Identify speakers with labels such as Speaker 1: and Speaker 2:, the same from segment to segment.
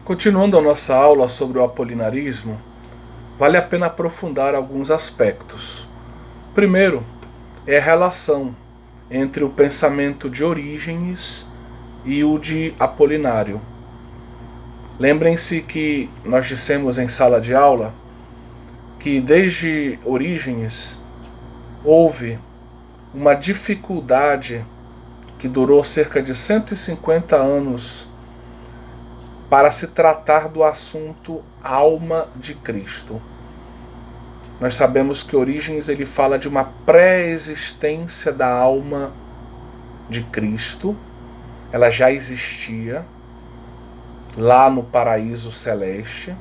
Speaker 1: Continuando a nossa aula sobre o apolinarismo, vale a pena aprofundar alguns aspectos. Primeiro, é a relação entre o pensamento de Orígenes e o de Apolinário. Lembrem-se que nós dissemos em sala de aula que desde Orígenes houve uma dificuldade que durou cerca de 150 anos para se tratar do assunto alma de Cristo. Nós sabemos que Orígenes ele fala de uma pré-existência da alma de Cristo. Ela já existia lá no paraíso celeste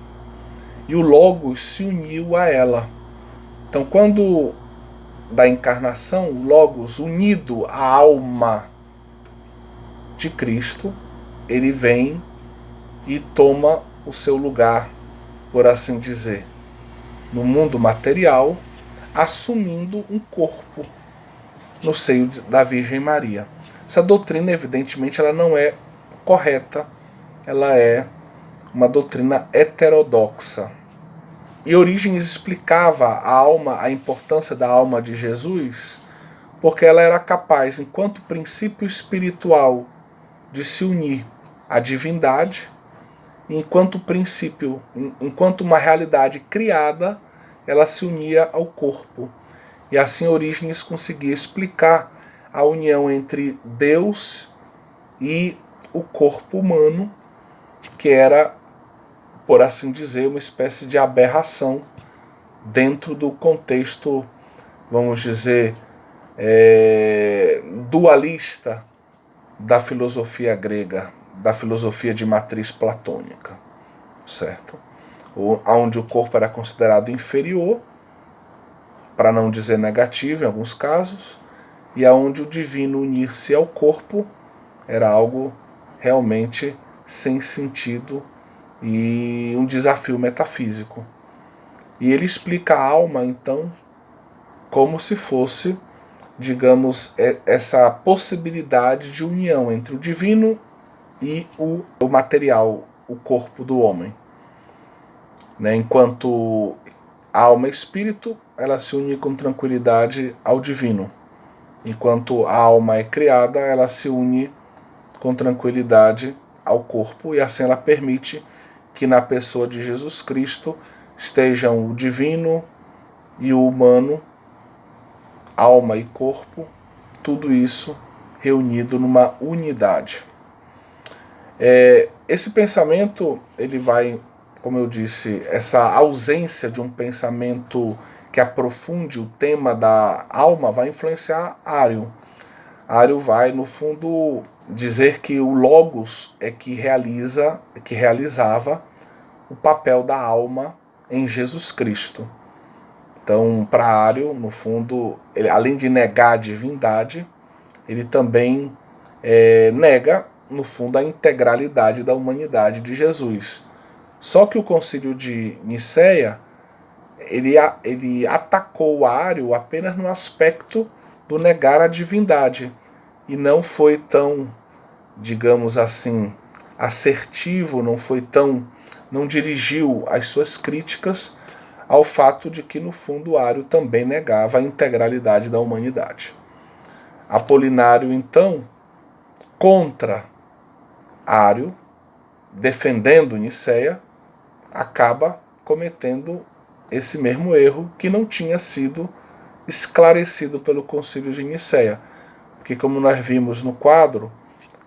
Speaker 1: e o Logos se uniu a ela. Então, quando da encarnação, o Logos unido à alma de Cristo, ele vem e toma o seu lugar, por assim dizer, no mundo material, assumindo um corpo no seio da Virgem Maria. Essa doutrina, evidentemente, ela não é correta, ela é uma doutrina heterodoxa. E Orígenes explicava a alma, a importância da alma de Jesus, porque ela era capaz, enquanto princípio espiritual, de se unir à divindade, enquanto princípio, enquanto uma realidade criada, ela se unia ao corpo. E assim Orígenes conseguia explicar a união entre Deus e o corpo humano, que era, por assim dizer, uma espécie de aberração dentro do contexto, vamos dizer, dualista da filosofia grega, da filosofia de matriz platônica, certo? Onde o corpo era considerado inferior, para não dizer negativo em alguns casos, e aonde o divino unir-se ao corpo era algo realmente sem sentido e um desafio metafísico. E ele explica a alma, então, como se fosse, digamos, essa possibilidade de união entre o divino e o material, o corpo do homem. Enquanto a alma e espírito, ela se une com tranquilidade ao divino. Enquanto a alma é criada, ela se une com tranquilidade ao corpo, e assim ela permite que na pessoa de Jesus Cristo estejam o divino e o humano, alma e corpo, tudo isso reunido numa unidade. Esse pensamento, ele vai, como eu disse, essa ausência de um pensamento que aprofunde o tema da alma vai influenciar Ário. Ário vai, no fundo, dizer que o Logos é que realizava o papel da alma em Jesus Cristo. Então, para Ário, no fundo, ele, além de negar a divindade, ele também nega, no fundo, a integralidade da humanidade de Jesus. Só que o Concílio de Nicéia, ele atacou Ário apenas no aspecto do negar a divindade, e não foi tão, digamos assim, assertivo, não dirigiu as suas críticas ao fato de que, no fundo, Ário também negava a integralidade da humanidade. Apolinário, então, contra Ário, defendendo Nicéia, acaba cometendo esse mesmo erro que não tinha sido esclarecido pelo Concílio de Nicéia. Porque, como nós vimos no quadro,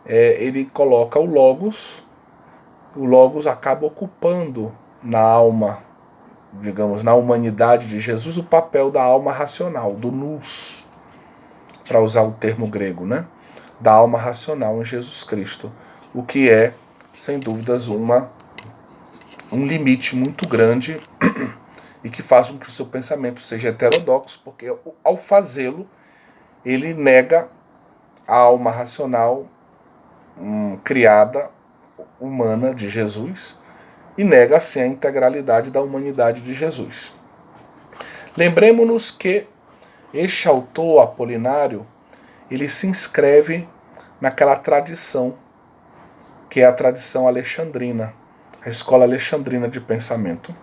Speaker 1: ele coloca o Logos acaba ocupando na alma, digamos, na humanidade de Jesus, o papel da alma racional, do nous, para usar o termo grego, da alma racional em Jesus Cristo, o que é, sem dúvidas, um limite muito grande e que faz com que o seu pensamento seja heterodoxo, porque ao fazê-lo, ele nega a alma racional criada, humana de Jesus, e nega assim a integralidade da humanidade de Jesus. Lembremos-nos que este autor Apolinário, ele se inscreve naquela tradição que é a tradição alexandrina, a escola alexandrina de pensamento,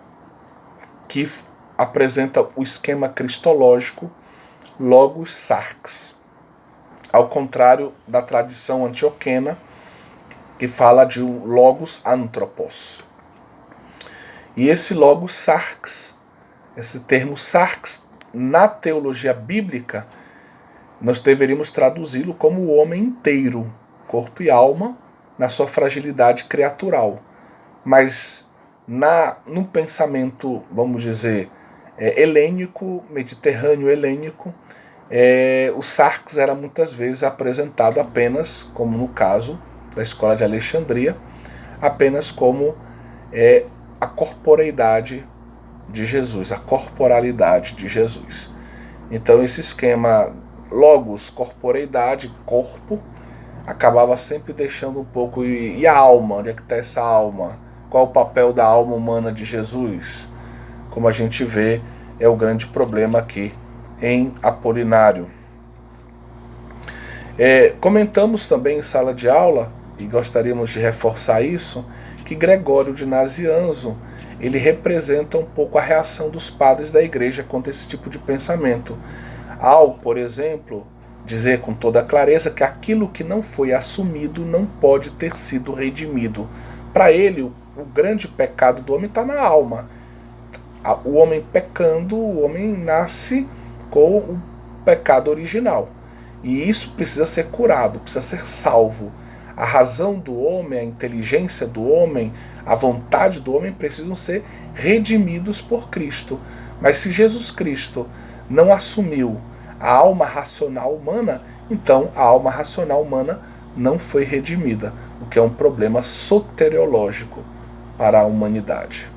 Speaker 1: que apresenta o esquema cristológico Logos Sarx, ao contrário da tradição antioquena, que fala de um Logos Anthropos. E esse Logos Sarx, esse termo Sarx, na teologia bíblica, nós deveríamos traduzi-lo como o homem inteiro, corpo e alma, na sua fragilidade criatural. Mas no pensamento, vamos dizer, helênico, mediterrâneo helênico, o Sarx era muitas vezes apresentado apenas, como no caso da escola de Alexandria, apenas como a corporeidade de Jesus, a corporalidade de Jesus. Então esse esquema logos, corporeidade, corpo, acabava sempre deixando um pouco, e a alma, onde é que está essa alma? Qual o papel da alma humana de Jesus? Como a gente vê, é o grande problema aqui em Apolinário. Comentamos também em sala de aula, e gostaríamos de reforçar isso, que Gregório de Nazianzo, ele representa um pouco a reação dos padres da igreja contra esse tipo de pensamento. Ao, por exemplo, dizer com toda clareza que aquilo que não foi assumido não pode ter sido redimido. Para ele, o grande pecado do homem está na alma. O homem pecando, o homem nasce com o pecado original. E isso precisa ser curado, precisa ser salvo. A razão do homem, a inteligência do homem, a vontade do homem precisam ser redimidos por Cristo. Mas se Jesus Cristo não assumiu a alma racional humana, então a alma racional humana não foi redimida, o que é um problema soteriológico para a humanidade.